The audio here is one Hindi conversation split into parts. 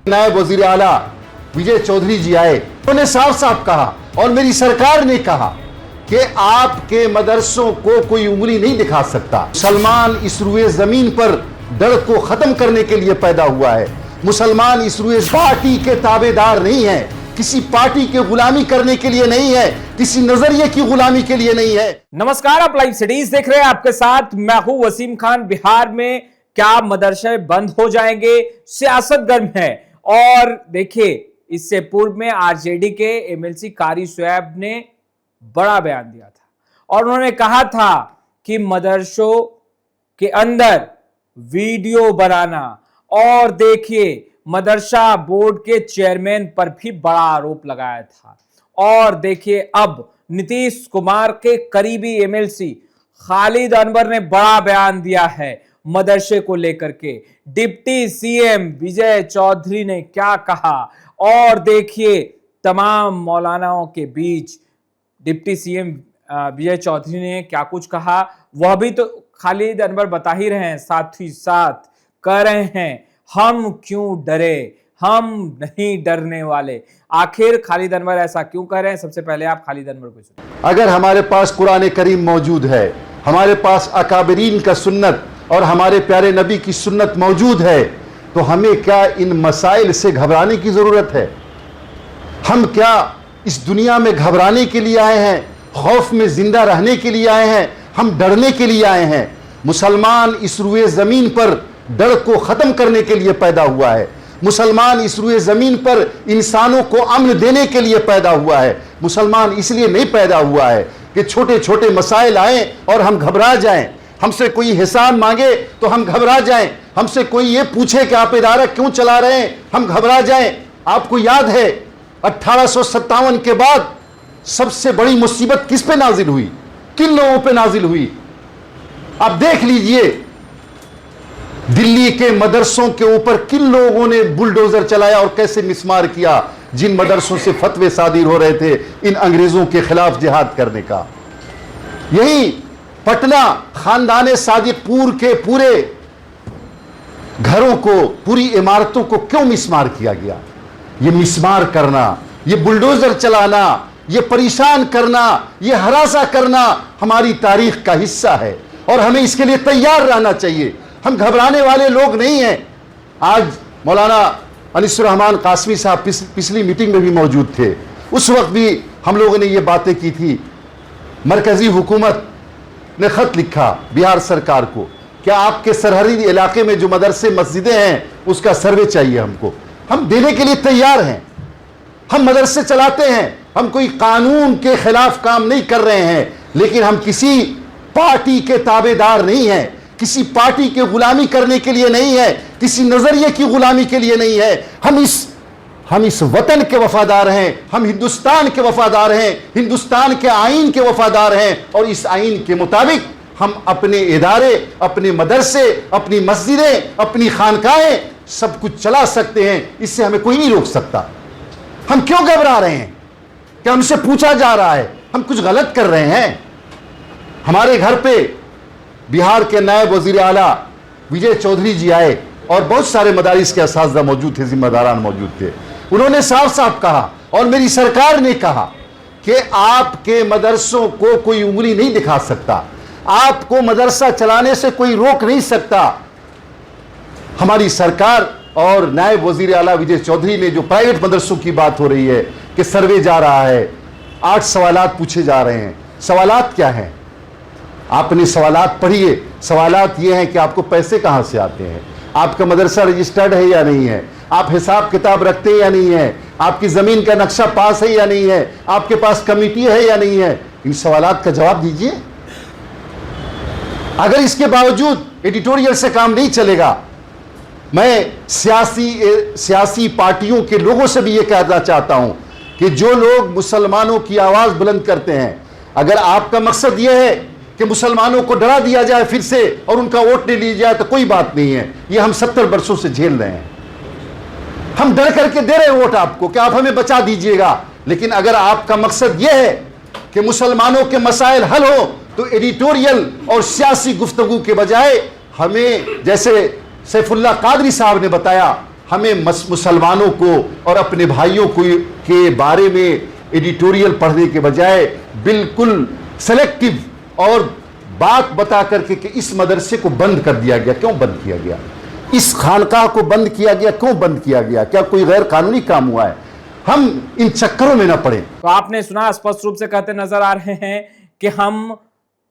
नायब वजीर आला विजय चौधरी जी आए, उन्होंने साफ साफ कहा और मेरी सरकार ने कहा कि आपके मदरसों को कोई उंगली नहीं दिखा सकता। मुसलमान इस रुए जमीन पर डर को खत्म करने के लिए पैदा हुआ है। मुसलमान इस रुए पार्टी के ताबेदार नहीं है, किसी पार्टी की गुलामी करने के लिए नहीं है, किसी नजरिए की गुलामी के लिए नहीं है। नमस्कार, आप लाइव सिटीज देख रहे हैं, आपके साथ मैं हूं वसीम खान। बिहार में क्या मदरसे बंद हो जाएंगे? सियासत गर्म है। और देखिए, इससे पूर्व में आरजेडी के एमएलसी कारी शोएब ने बड़ा बयान दिया था और उन्होंने कहा था कि मदरसों के अंदर वीडियो बनाना, और देखिए मदरसा बोर्ड के चेयरमैन पर भी बड़ा आरोप लगाया था। और देखिए अब नीतीश कुमार के करीबी एमएलसी खालिद अनवर ने बड़ा बयान दिया है मदरसे को लेकर के। डिप्टी सीएम विजय चौधरी ने क्या कहा, और देखिए तमाम मौलानाओं के बीच डिप्टी सीएम विजय चौधरी ने क्या कुछ कहा, वह भी तो खालिद अनवर बता ही रहे हैं। साथ ही साथ कह रहे हैं हम क्यों डरे, हम नहीं डरने वाले। आखिर खालिद अनवर ऐसा क्यों कह रहे हैं? सबसे पहले आप खालिद अनवर को सुनिए। अगर हमारे पास कुरान करीम मौजूद है, हमारे पास अकाबरीन का सुन्नत और हमारे प्यारे नबी की सुन्नत मौजूद है, तो हमें क्या इन मसाइल से घबराने की जरूरत है? हम क्या इस दुनिया में घबराने के लिए आए हैं? खौफ में जिंदा रहने के लिए आए हैं? हम डरने के लिए आए हैं? मुसलमान इस रुए जमीन पर डर को खत्म करने के लिए पैदा हुआ है। मुसलमान इस रुए जमीन पर इंसानों को अमन देने के लिए पैदा हुआ है। मुसलमान इसलिए नहीं पैदा हुआ है कि छोटे छोटे मसाइल आए और हम घबरा जाएं, हमसे कोई हिसाब मांगे तो हम घबरा जाएं, हमसे कोई ये पूछे कि आप इदारा क्यों चला रहे हैं, हम घबरा जाएं। आपको याद है 1857 के बाद सबसे बड़ी मुसीबत किस पे नाजिल हुई? किन लोगों पे नाजिल हुई? आप देख लीजिए, दिल्ली के मदरसों के ऊपर किन लोगों ने बुलडोजर चलाया और कैसे मिसमार किया, जिन मदरसों से फतवे सादिर हो रहे थे इन अंग्रेजों के खिलाफ जिहाद करने का। यही पटना खानदाने सादिकपुर के पूरे घरों को, पूरी इमारतों को क्यों मिसमार किया गया? ये मिसमार करना, ये बुलडोजर चलाना, ये परेशान करना, ये हरासा करना हमारी तारीख का हिस्सा है और हमें इसके लिए तैयार रहना चाहिए। हम घबराने वाले लोग नहीं हैं। आज मौलाना अनिसुर रहमान कासमी साहब पिछली मीटिंग में भी मौजूद थे, उस वक्त भी हम लोगों ने ये बातें की थी। मरकजी हुकूमत ने खत लिखा बिहार सरकार को, क्या आपके सरहदी इलाके में जो मदरसे मस्जिदें हैं उसका सर्वे चाहिए हमको। हम देने के लिए तैयार हैं। हम मदरसे चलाते हैं, हम कोई कानून के खिलाफ काम नहीं कर रहे हैं, लेकिन हम किसी पार्टी के ताबेदार नहीं हैं, किसी पार्टी की गुलामी करने के लिए नहीं है, किसी नजरिए की गुलामी के लिए नहीं है। हम इस वतन के वफादार हैं, हम हिंदुस्तान के वफादार हैं, हिंदुस्तान के आईन के वफादार हैं, और इस आईन के मुताबिक हम अपने इदारे, अपने मदरसे, अपनी मस्जिदें, अपनी खानकाहें सब कुछ चला सकते हैं। इससे हमें कोई नहीं रोक सकता। हम क्यों घबरा रहे हैं? क्या हमसे पूछा जा रहा है हम कुछ गलत कर रहे हैं? हमारे घर पे बिहार के नायब वजीर आला विजय चौधरी जी आए और बहुत सारे मदारिस के असातिज़ा मौजूद थे, जिम्मेदारान मौजूद थे। उन्होंने साफ साफ कहा और मेरी सरकार ने कहा कि आपके मदरसों को कोई उंगली नहीं दिखा सकता, आपको मदरसा चलाने से कोई रोक नहीं सकता। हमारी सरकार और नायब वजीर आला विजय चौधरी ने जो प्राइवेट मदरसों की बात हो रही है कि सर्वे जा रहा है, 8 सवालात पूछे जा रहे हैं। सवालात क्या हैं? आपने सवालात पढ़िए। सवालात ये हैं कि आपको पैसे कहाँ से आते हैं, आपका मदरसा रजिस्टर्ड है या नहीं है, आप हिसाब किताब रखते हैं या नहीं है, आपकी ज़मीन का नक्शा पास है या नहीं है, आपके पास कमेटी है या नहीं है। इन सवालात का जवाब दीजिए। अगर इसके बावजूद एडिटोरियल से काम नहीं चलेगा, मैं सियासी पार्टियों के लोगों से भी ये कहना चाहता हूं कि जो लोग मुसलमानों की आवाज़ बुलंद करते हैं, अगर आपका मकसद ये है कि मुसलमानों को डरा दिया जाए फिर से और उनका वोट ले लिया जाए, तो कोई बात नहीं है। ये हम 70 वर्षों से झेल रहे हैं। हम डर करके दे रहे हैं वोट आपको कि आप हमें बचा दीजिएगा। लेकिन अगर आपका मकसद यह है कि मुसलमानों के मसाइल हल हो, तो एडिटोरियल और सियासी गुफ्तगू के बजाय हमें, जैसे सैफुल्लाह कादरी साहब ने बताया हमें मुसलमानों को और अपने भाइयों को के बारे में एडिटोरियल पढ़ने के बजाय बिल्कुल सेलेक्टिव और बात बता करके कि इस मदरसे को बंद कर दिया गया, क्यों बंद किया गया, इस खानकाह को बंद किया गया, क्यों बंद किया गया, क्या कोई गैर कानूनी काम हुआ है? हम इन चक्करों में ना पड़े। तो आपने सुना, स्पष्ट रूप से कहते नजर आ रहे हैं कि हम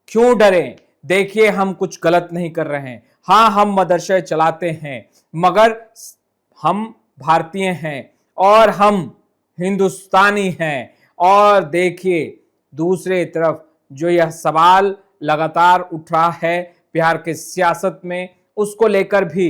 क्यों डरें, देखिए हम कुछ गलत नहीं कर रहे हैं। हाँ, हम मदरसे चलाते हैं, मगर हम भारतीय हैं और हम हिंदुस्तानी हैं। और देखिए दूसरे तरफ जो यह सवाल लगातार उठ रहा है बिहार के सियासत में, उसको लेकर भी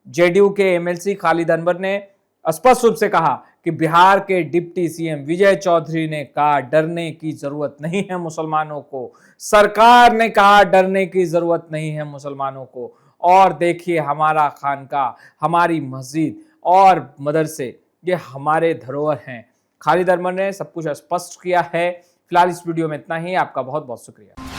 जेडीयू के एमएलसी खालिद अनवर ने स्पष्ट रूप से कहा कि बिहार के डिप्टी सीएम विजय चौधरी ने कहा डरने की जरूरत नहीं है मुसलमानों को, सरकार ने कहा डरने की जरूरत नहीं है मुसलमानों को। और देखिए हमारा खानका, हमारी मस्जिद और मदरसे ये हमारे धरोहर हैं। खालिद अनवर ने सब कुछ स्पष्ट किया है। फिलहाल इस वीडियो में इतना ही। आपका बहुत बहुत शुक्रिया।